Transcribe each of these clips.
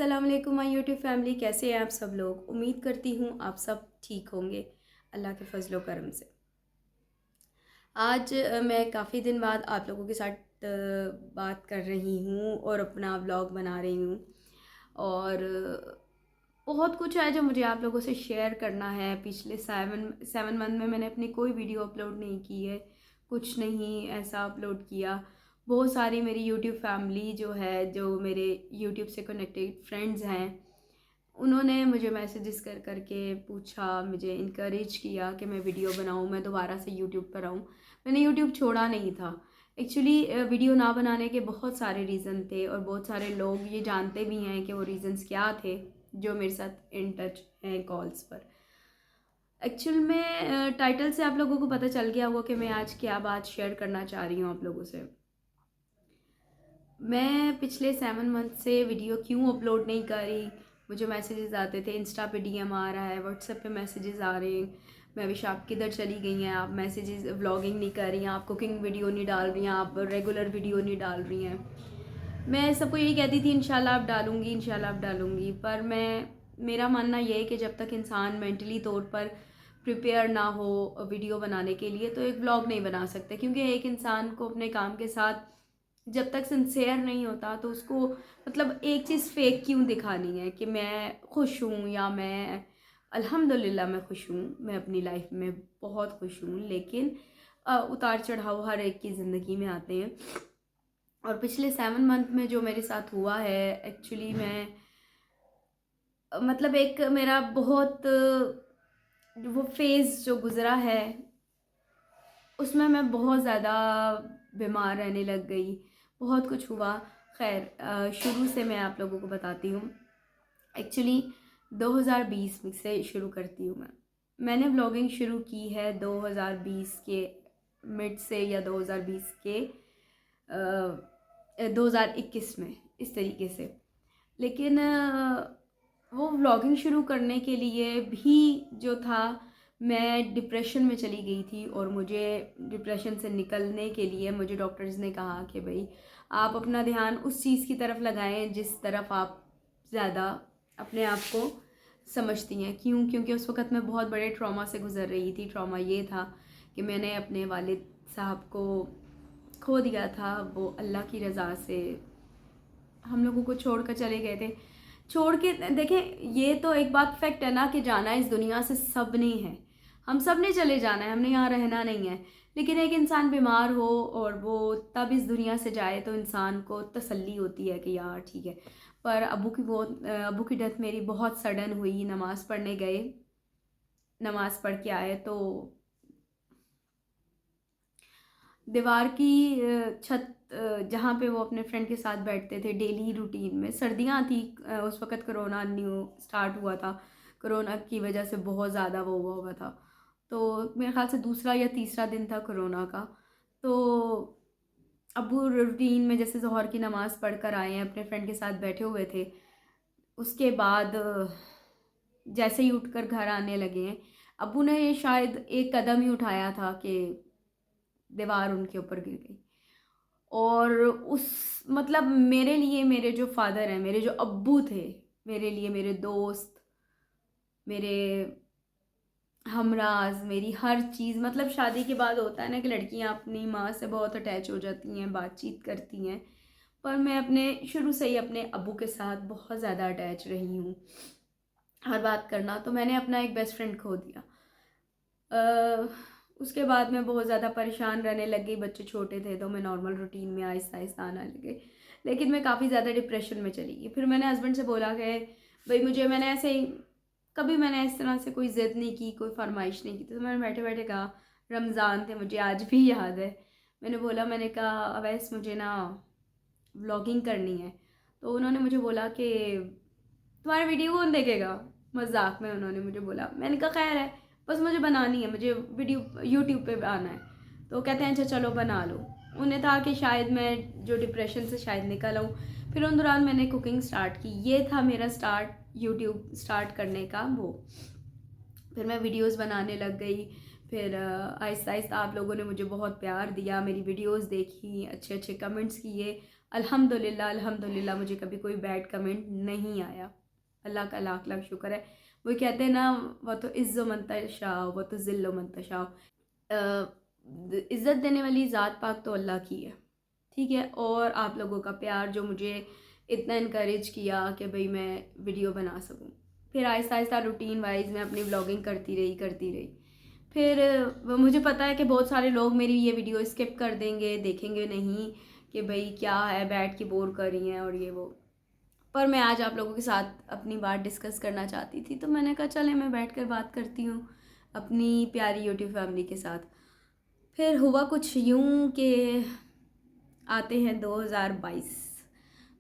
अस्सलाम वालेकुम my YouTube family, कैसे हैं आप सब लोग। उम्मीद करती हूँ आप सब ठीक होंगे अल्लाह के फजलो करम से। आज मैं काफ़ी दिन बाद आप लोगों के साथ बात कर रही हूँ और अपना व्लॉग बना रही हूँ। और बहुत कुछ है जो मुझे आप लोगों से शेयर करना है। पिछले सेवन मंथ में मैंने अपनी कोई वीडियो अपलोड नहीं की है, कुछ नहीं ऐसा अपलोड किया। बहुत सारी मेरी यूट्यूब फैमिली जो है, जो मेरे यूट्यूब से कनेक्टेड फ्रेंड्स हैं, उन्होंने मुझे मैसेजेस कर करके पूछा, मुझे इनकरेज किया कि मैं वीडियो बनाऊं, मैं दोबारा से यूट्यूब पर आऊं। मैंने यूट्यूब छोड़ा नहीं था। एक्चुअली वीडियो ना बनाने के बहुत सारे रीज़न थे और बहुत सारे लोग ये जानते भी हैं कि वो रीज़न्स क्या थे, जो मेरे साथ इन टच हैं कॉल्स पर। एक्चुअल में टाइटल से आप लोगों को पता चल गया होगा कि मैं आज क्या बात शेयर करना चाह रही हूँ आप लोगों से। मैं पिछले 7 मंथ से वीडियो क्यों अपलोड नहीं कर रही। मुझे मैसेजेस आते थे, इंस्टा पे डीएम आ रहा है, व्हाट्सएप पे मैसेजेस आ रहे हैं, मैं विश आप किधर चली गई हैं, आप मैसेजेस व्लॉगिंग नहीं कर रही हैं, आप कुकिंग वीडियो नहीं डाल रही हैं, आप रेगुलर वीडियो नहीं डाल रही हैं। मैं सबको यही कहती थी इंशाल्लाह आप डालूंगी, इंशाल्लाह आप डालूंगी, पर मेरा मानना ये है कि जब तक इंसान मेंटली तौर पर प्रिपेयर ना हो वीडियो बनाने के लिए तो एक व्लॉग नहीं बना सकते। क्योंकि एक इंसान को अपने काम के साथ जब तक सिंसेयर नहीं होता तो उसको मतलब एक चीज़ फेक क्यों दिखानी है कि मैं खुश हूँ या मैं अल्हम्दुलिल्लाह मैं खुश हूँ, मैं अपनी लाइफ में बहुत खुश हूँ। लेकिन उतार चढ़ाव हर एक की ज़िंदगी में आते हैं। और पिछले 7 मंथ में जो मेरे साथ हुआ है, एक्चुअली मैं मतलब एक मेरा बहुत वो फेज़ जो गुज़रा है उसमें मैं बहुत ज़्यादा बीमार रहने लग गई, बहुत कुछ हुआ। खैर शुरू से मैं आप लोगों को बताती हूँ। एक्चुअली 2020 में से शुरू करती हूँ। मैंने व्लॉगिंग शुरू की है 2020 के मिड से या 2020 के 2021 में, इस तरीके से। लेकिन वो व्लॉगिंग शुरू करने के लिए भी जो था, मैं डिप्रेशन में चली गई थी। और मुझे डिप्रेशन से निकलने के लिए मुझे डॉक्टर्स ने कहा कि भाई आप अपना ध्यान उस चीज़ की तरफ लगाएं जिस तरफ आप ज़्यादा अपने आप को समझती हैं। क्यों? क्योंकि उस वक़्त मैं बहुत बड़े ट्रॉमा से गुज़र रही थी। ट्रॉमा ये था कि मैंने अपने वालिद साहब को खो दिया था। वो अल्लाह की रज़ा से हम लोगों को छोड़ कर चले गए थे। छोड़ के देखें, ये तो एक बात फैक्ट है ना कि जाना इस दुनिया से सब ने है, हम सब ने चले जाना है, हमने यहाँ रहना नहीं है। लेकिन एक इंसान बीमार हो और वो तब इस दुनिया से जाए तो इंसान को तसल्ली होती है कि यार ठीक है। पर अबू की डेथ मेरी बहुत सडन हुई। नमाज़ पढ़ने गए, नमाज़ पढ़ के आए तो दीवार की छत जहाँ पे वो अपने फ्रेंड के साथ बैठते थे डेली रूटीन में, सर्दियाँ थी उस वक़्त, कोरोना न्यू स्टार्ट हुआ था। कोरोना की वजह से बहुत ज़्यादा वो हुआ था। तो मेरे ख़्याल से दूसरा या तीसरा दिन था कोरोना का। तो अब्बू रूटीन में जैसे ज़ोहर की नमाज़ पढ़ कर आए हैं, अपने फ्रेंड के साथ बैठे हुए थे। उसके बाद जैसे ही उठकर घर आने लगे हैं, अब्बू ने शायद एक कदम ही उठाया था कि दीवार उनके ऊपर गिर गई। और उस मतलब मेरे लिए, मेरे जो फादर हैं, मेरे जो अब्बू थे, मेरे लिए मेरे दोस्त, मेरे हमराज, मेरी हर चीज़। मतलब शादी के बाद होता है ना कि लड़कियां अपनी माँ से बहुत अटैच हो जाती हैं, बातचीत करती हैं। पर मैं अपने शुरू से ही अपने अब्बू के साथ बहुत ज़्यादा अटैच रही हूँ, हर बात करना। तो मैंने अपना एक बेस्ट फ्रेंड खो दिया। अ, उसके बाद मैं बहुत ज़्यादा परेशान रहने लग गई। बच्चे छोटे थे तो मैं नॉर्मल रूटीन में आहिस्ता आहिस्ता आना लगे। लेकिन मैं काफ़ी ज़्यादा डिप्रेशन में चली गई। फिर मैंने हस्बैंड से बोला कि भाई मुझे, मैंने ऐसे ही कभी मैंने इस तरह से कोई ज़िद नहीं की, कोई फरमाइश नहीं की। तो मैंने बैठे बैठे कहा, रमज़ान थे, मुझे आज भी याद है। मैंने बोला, मैंने कहा अवैस मुझे ना व्लॉगिंग करनी है। तो उन्होंने मुझे बोला कि तुम्हारी वीडियो कौन देखेगा, मजाक में उन्होंने मुझे बोला। मैंने कहा खैर है, बस मुझे बनानी है, मुझे वीडियो यूट्यूब पे आना है। तो कहते हैं अच्छा चलो बना लो। उन्हें था कि शायद मैं जो डिप्रेशन से शायद निकल आऊँ। फिर उन दौरान मैंने कुकिंग स्टार्ट की। ये था मेरा स्टार्ट यूट्यूब स्टार्ट करने का वो। फिर मैं वीडियोस बनाने लग गई। फिर आहिस्ता आहिस्ता आप लोगों ने मुझे बहुत प्यार दिया, मेरी वीडियोस देखी, अच्छे अच्छे कमेंट्स किए। अल्हम्दुलिल्लाह अल्हम्दुलिल्लाह मुझे कभी कोई बैड कमेंट नहीं आया। अल्लाह का लाख लाख शुक्र है। वो कहते हैं ना, वो तो इज़्ज़ो मन तशाओ वो तो ज़िल्लो मन तशाओ। इज़्ज़त देने वाली ज़ात पाक तो अल्लाह की है, ठीक है। और आप लोगों का प्यार जो मुझे इतना इनकरेज किया कि भाई मैं वीडियो बना सकूं। फिर आहिस्ता आहिस्ता रूटीन वाइज मैं अपनी व्लॉगिंग करती रही। फिर मुझे पता है कि बहुत सारे लोग मेरी ये वीडियो स्किप कर देंगे, देखेंगे नहीं कि भाई क्या है, बैठ के बोर कर रही हैं और ये वो। पर मैं आज आप लोगों के साथ अपनी बात डिस्कस करना चाहती थी, तो मैंने कहा चले मैं बैठ कर बात करती हूँ अपनी प्यारी यूट्यूब फैमिली के साथ। फिर हुआ कुछ यूँ कि आते हैं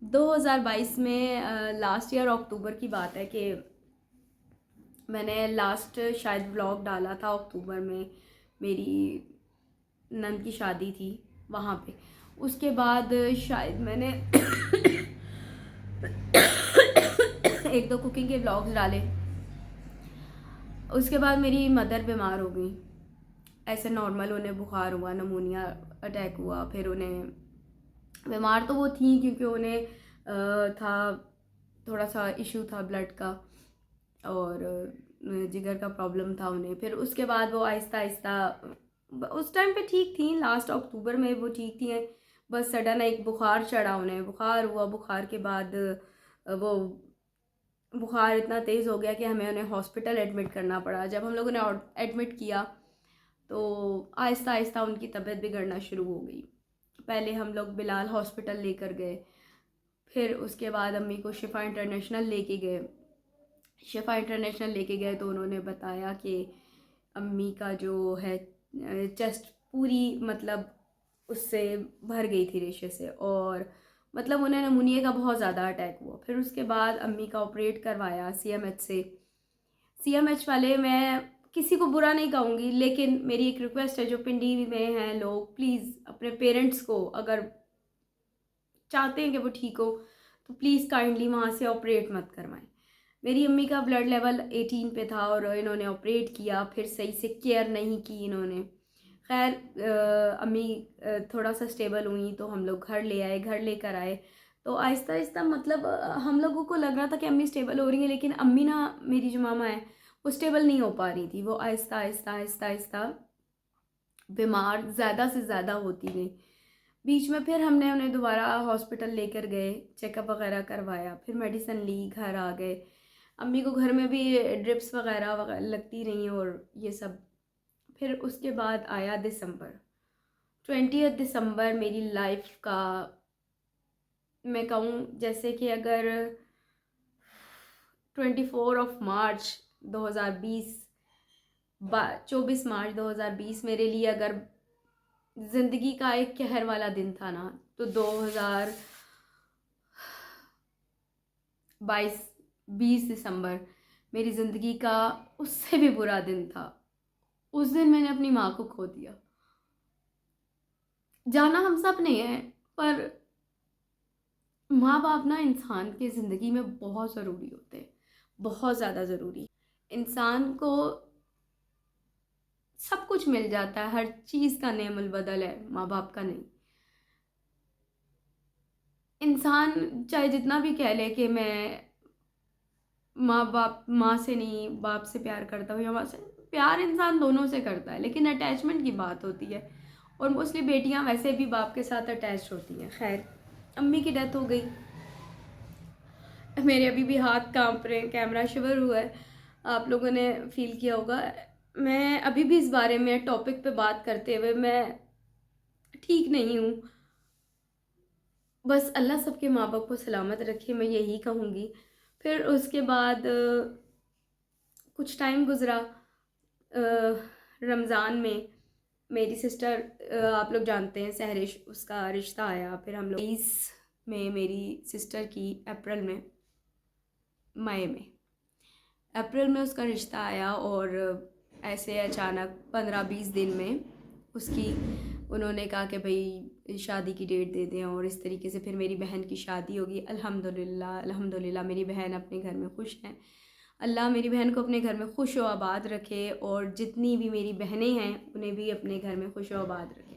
2022 में लास्ट ईयर अक्टूबर की बात है कि मैंने लास्ट शायद व्लॉग डाला था अक्टूबर में। मेरी नंद की शादी थी वहाँ पे। उसके बाद शायद मैंने एक दो कुकिंग के व्लॉग्स डाले। उसके बाद मेरी मदर बीमार हो गई। ऐसे नॉर्मल उन्हें बुखार हुआ, नमूनिया अटैक हुआ। फिर उन्हें बीमार तो वो थी क्योंकि उन्हें था थोड़ा सा इशू था ब्लड का और जिगर का प्रॉब्लम था उन्हें। फिर उसके बाद वो आहिस्ता आहिस्ता उस टाइम पे ठीक थी, लास्ट अक्टूबर में वो ठीक थी। बस सडन एक बुखार चढ़ा उन्हें, बुखार हुआ। बुखार के बाद वो बुखार इतना तेज़ हो गया कि हमें उन्हें हॉस्पिटल एडमिट करना पड़ा। जब हम लोगों ने एडमिट किया तो आहिस्ता आहिस्ता उनकी तबीयत बिगड़ना शुरू हो गई। पहले हम लोग बिलाल हॉस्पिटल लेकर गए, फिर उसके बाद अम्मी को शिफा इंटरनेशनल लेके गए। शिफा इंटरनेशनल लेके गए तो उन्होंने बताया कि अम्मी का जो है चेस्ट पूरी मतलब उससे भर गई थी रेशे से, और मतलब उन्हें नमूनिया का बहुत ज़्यादा अटैक हुआ। फिर उसके बाद अम्मी का ऑपरेट करवाया सीएमएच से। सीएमएच वाले, मैं किसी को बुरा नहीं कहूँगी, लेकिन मेरी एक रिक्वेस्ट है जो पिंडी में हैं लोग, प्लीज़ अपने पेरेंट्स को अगर चाहते हैं कि वो ठीक हो तो प्लीज़ काइंडली वहाँ से ऑपरेट मत करवाएं। मेरी अम्मी का ब्लड लेवल 18 पे था और इन्होंने ऑपरेट किया, फिर सही से केयर नहीं की इन्होंने। खैर अम्मी थोड़ा सा स्टेबल हुई तो हम लोग घर ले आए, घर लेकर आए। तो आहिस्ता आहिस्ता मतलब हम लोगों को लग रहा था कि अम्मी स्टेबल हो रही है, लेकिन अम्मी ना, मेरी जो मामा है, वो स्टेबल नहीं हो पा रही थी। वो आहिस्ता आहिस्ता आहिस्ता आहिस्ता बीमार ज़्यादा से ज़्यादा होती गई। बीच में फिर हमने उन्हें दोबारा हॉस्पिटल लेकर गए, चेकअप वगैरह करवाया, फिर मेडिसिन ली, घर आ गए। अम्मी को घर में भी ड्रिप्स वगैरह लगती रही और ये सब। फिर उसके बाद आया दिसंबर, 20 दिसंबर मेरी लाइफ का, मैं कहूँ जैसे कि अगर 24 मार्च 2020 24 मार्च 2020 मेरे लिए अगर ज़िंदगी का एक कहर वाला दिन था ना, तो 2020 दिसंबर मेरी ज़िंदगी का उससे भी बुरा दिन था। उस दिन मैंने अपनी माँ को खो दिया। जाना हम सब ने है, पर माँ बाप ना इंसान की ज़िंदगी में बहुत ज़रूरी होते हैं, बहुत ज़्यादा ज़रूरी। इंसान को सब कुछ मिल जाता है, हर चीज़ का नेमुल बदल है, माँ बाप का नहीं। इंसान चाहे जितना भी कह ले कि मैं माँ से नहीं बाप से प्यार करता हूँ या माँ से, प्यार इंसान दोनों से करता है, लेकिन अटैचमेंट की बात होती है। और मोस्टली बेटियाँ वैसे भी बाप के साथ अटैच होती हैं। खैर, अम्मी की डेथ हो गई। मेरे अभी भी हाथ कांप रहे हैं, कैमरा शिवर हुआ है, आप लोगों ने फील किया होगा। मैं अभी भी इस बारे में टॉपिक पे बात करते हुए मैं ठीक नहीं हूँ। बस अल्लाह सबके माँ बाप को सलामत रखे, मैं यही कहूँगी। फिर उसके बाद कुछ टाइम गुज़रा। रमज़ान में मेरी सिस्टर, आप लोग जानते हैं सहरिश, उसका रिश्ता आया। फिर हम लोग 20 में मेरी सिस्टर की मई में अप्रैल में उसका रिश्ता आया, और ऐसे अचानक 15-20 दिन में उसकी उन्होंने कहा कि भाई शादी की डेट दे दें, और इस तरीके से फिर मेरी बहन की शादी होगी। अल्हम्दुलिल्लाह अल्हम्दुलिल्लाह मेरी बहन अपने घर में खुश हैं। अल्लाह मेरी बहन को अपने घर में खुश व आबाद रखे, और जितनी भी मेरी बहनें हैं उन्हें भी अपने घर में खुश व आबाद रखे।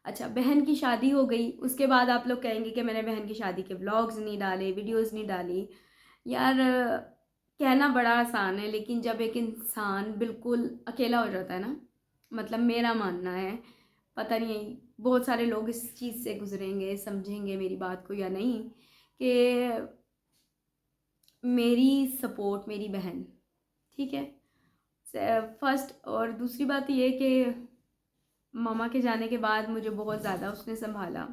अच्छा, बहन की शादी हो गई, उसके बाद आप लोग कहेंगे कि मैंने बहन की शादी के व्लॉग्स नहीं डाले, वीडियोज़ नहीं डाली। यार कहना बड़ा आसान है, लेकिन जब एक इंसान बिल्कुल अकेला हो जाता है ना, मतलब मेरा मानना है, पता नहीं बहुत सारे लोग इस चीज़ से गुजरेंगे, समझेंगे मेरी बात को या नहीं, कि मेरी सपोर्ट मेरी बहन, ठीक है, फर्स्ट। और दूसरी बात ये कि मामा के जाने के बाद मुझे बहुत ज़्यादा उसने संभाला।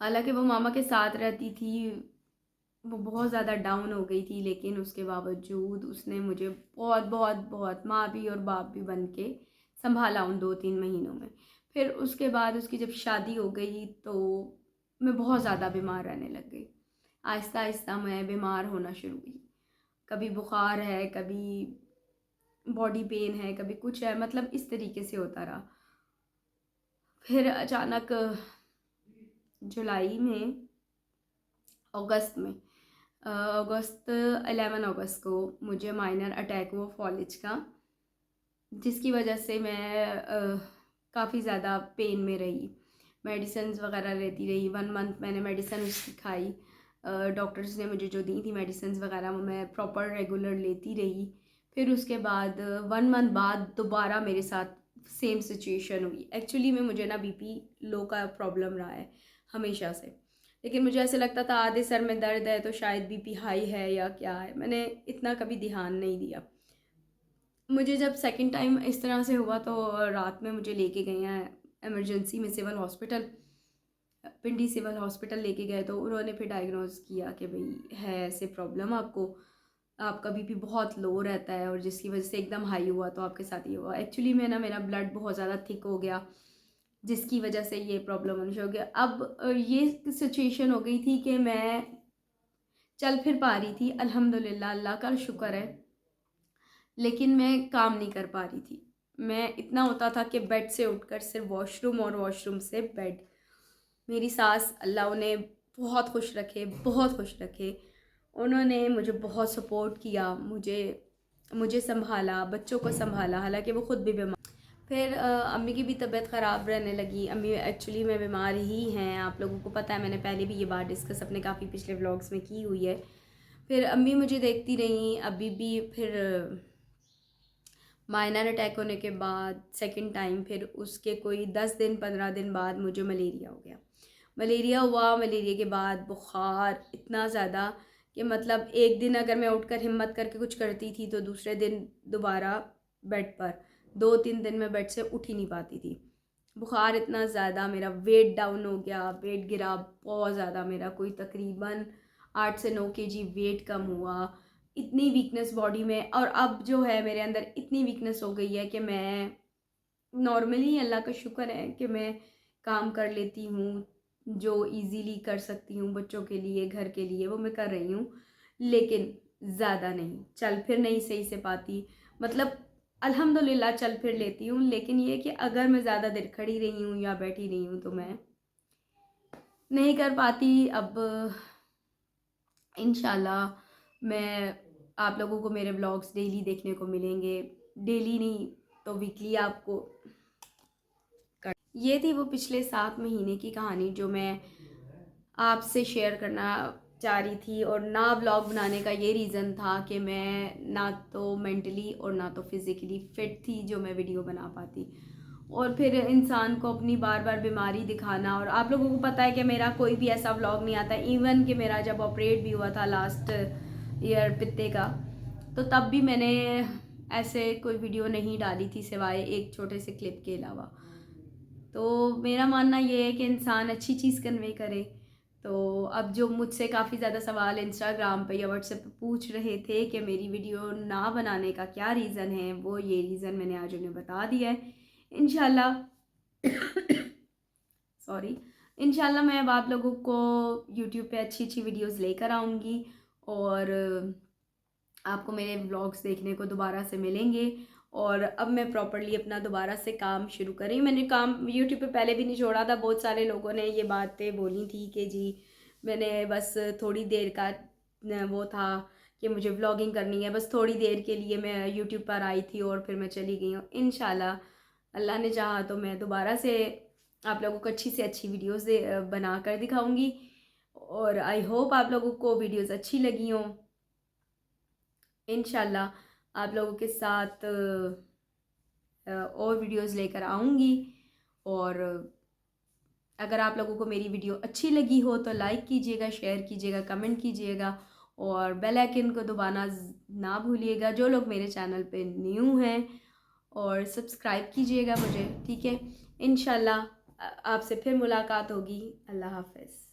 हालांकि वो मामा के साथ रहती थी, वो बहुत ज़्यादा डाउन हो गई थी, लेकिन उसके बावजूद उसने मुझे बहुत बहुत बहुत माँ भी और बाप भी बन के संभाला उन 2-3 महीनों में। फिर उसके बाद उसकी जब शादी हो गई तो मैं बहुत ज़्यादा बीमार रहने लग गई। आहिस्ता आहिस्ता मैं बीमार होना शुरू हुई। कभी बुखार है, कभी बॉडी पेन है, कभी कुछ है, मतलब इस तरीके से होता रहा। फिर अचानक जुलाई में, अगस्त में, अगस्त 11 अगस्त को मुझे माइनर अटैक हुआ फॉलिज का, जिसकी वजह से मैं काफ़ी ज़्यादा पेन में रही, मेडिसिन्स वगैरह लेती रही। 1 मंथ मैंने मेडिसिन उसकी खाई, डॉक्टर्स ने मुझे जो दी थी मेडिसिन्स वगैरह वो मैं प्रॉपर रेगुलर लेती रही। फिर उसके बाद 1 मंथ बाद दोबारा मेरे साथ सेम सिचुएशन हुई। एक्चुअली में मुझे ना बीपी लो का प्रॉब्लम रहा है हमेशा से, लेकिन मुझे ऐसे लगता था आधे सर में दर्द है तो शायद बीपी हाई है या क्या है, मैंने इतना कभी ध्यान नहीं दिया। मुझे जब सेकंड टाइम इस तरह से हुआ तो रात में मुझे लेके गए हैं इमरजेंसी में सिविल हॉस्पिटल, पिंडी सिविल हॉस्पिटल लेके गए। तो उन्होंने फिर डायग्नोज किया कि भाई है ऐसे प्रॉब्लम आपको, आपका बीपी बहुत लो रहता है और जिसकी वजह से एकदम हाई हुआ तो आपके साथ ये हुआ। एक्चुअली में ना मेरा ब्लड बहुत ज़्यादा थिक हो गया, जिसकी वजह से ये प्रॉब्लम होनी शुरू हो गया। अब ये सिचुएशन हो गई थी कि मैं चल फिर पा रही थी, अल्हम्दुलिल्लाह, अल्लाह का शुक्र है, लेकिन मैं काम नहीं कर पा रही थी। मैं इतना होता था कि बेड से उठकर सिर्फ वॉशरूम और वॉशरूम से बेड। मेरी सास, अल्लाह उन्हें बहुत खुश रखे, बहुत खुश रखे, उन्होंने मुझे बहुत सपोर्ट किया, मुझे मुझे संभाला, बच्चों को संभाला, हालांकि वो खुद भी बीमार। फिर अम्मी की भी तबीयत ख़राब रहने लगी। अम्मी एक्चुअली में बीमार ही हैं, आप लोगों को पता है, मैंने पहले भी ये बात डिस्कस अपने काफ़ी पिछले व्लॉग्स में की हुई है। फिर अम्मी मुझे देखती रहीं, अभी भी फिर माइनर अटैक होने के बाद सेकंड टाइम, फिर उसके कोई 10 दिन 15 दिन बाद मुझे मलेरिया हो गया। मलेरिया हुआ, मलेरिया के बाद बुखार इतना ज़्यादा कि मतलब एक दिन अगर मैं उठकर हिम्मत करके कुछ करती थी तो दूसरे दिन दोबारा बेड पर, 2-3 दिन मैं बेड से उठ ही नहीं पाती थी। बुखार इतना ज़्यादा, मेरा वेट डाउन हो गया, वेट गिरा बहुत ज़्यादा मेरा, कोई तकरीबन 8 से 9 केजी वेट कम हुआ। इतनी वीकनेस बॉडी में, और अब जो है मेरे अंदर इतनी वीकनेस हो गई है कि मैं नॉर्मली, अल्लाह का शुक्र है कि मैं काम कर लेती हूँ, जो इजीली कर सकती हूँ बच्चों के लिए, घर के लिए, वो मैं कर रही हूँ, लेकिन ज़्यादा नहीं, चल फिर नहीं सही से पाती। मतलब अल्हम्दुलिल्लाह चल फिर लेती हूँ, लेकिन ये कि अगर मैं ज़्यादा देर खड़ी रही हूँ या बैठी रही हूँ तो मैं नहीं कर पाती। अब इंशाल्लाह मैं, आप लोगों को मेरे व्लॉग्स डेली देखने को मिलेंगे, डेली नहीं तो वीकली आपको। ये थी वो पिछले 7 महीने की कहानी जो मैं आपसे शेयर करना चाह रही थी। और ना व्लॉग बनाने का ये रीज़न था कि मैं ना तो मेंटली और ना तो फिज़िकली फ़िट थी जो मैं वीडियो बना पाती, और फिर इंसान को अपनी बार बार बीमारी दिखाना। और आप लोगों को पता है कि मेरा कोई भी ऐसा व्लॉग नहीं आता, इवन कि मेरा जब ऑपरेट भी हुआ था लास्ट ईयर पित्ते का, तो तब भी मैंने ऐसे कोई वीडियो नहीं डाली थी सिवाय एक छोटे से क्लिप के अलावा। तो मेरा मानना ये है कि इंसान अच्छी चीज़ कन्वे करे। तो अब जो मुझसे काफ़ी ज़्यादा सवाल इंस्टाग्राम पे या व्हाट्सएप पे पूछ रहे थे कि मेरी वीडियो ना बनाने का क्या रीज़न है, वो ये रीज़न मैंने आज उन्हें बता दिया है। इंशाल्लाह सॉरी, इंशाल्लाह मैं अब आप लोगों को यूट्यूब पे अच्छी अच्छी वीडियोस लेकर आऊँगी, और आपको मेरे व्लॉग्स देखने को दोबारा से मिलेंगे। और अब मैं प्रॉपरली अपना दोबारा से काम शुरू कर रही हूँ। मैंने काम यूट्यूब पे पहले भी नहीं छोड़ा था, बहुत सारे लोगों ने ये बातें बोली थी कि जी मैंने बस थोड़ी देर का वो था कि मुझे व्लॉगिंग करनी है, बस थोड़ी देर के लिए मैं यूट्यूब पर आई थी और फिर मैं चली गई हूँ। इंशाल्लाह अल्लाह ने चाहा तो मैं दोबारा से आप लोगों को अच्छी से अच्छी वीडियोस बना कर दिखाऊंगी। और आई होप आप लोगों को वीडियोस अच्छी लगी हों। इंशाल्लाह आप लोगों के साथ और वीडियोस लेकर आऊँगी। और अगर आप लोगों को मेरी वीडियो अच्छी लगी हो तो लाइक कीजिएगा, शेयर कीजिएगा, कमेंट कीजिएगा और बेल आइकन को दबाना ना भूलिएगा जो लोग मेरे चैनल पे न्यू हैं। और सब्सक्राइब कीजिएगा मुझे, ठीक है। इंशाल्लाह आपसे फिर मुलाकात होगी। अल्लाह हाफ़िज़।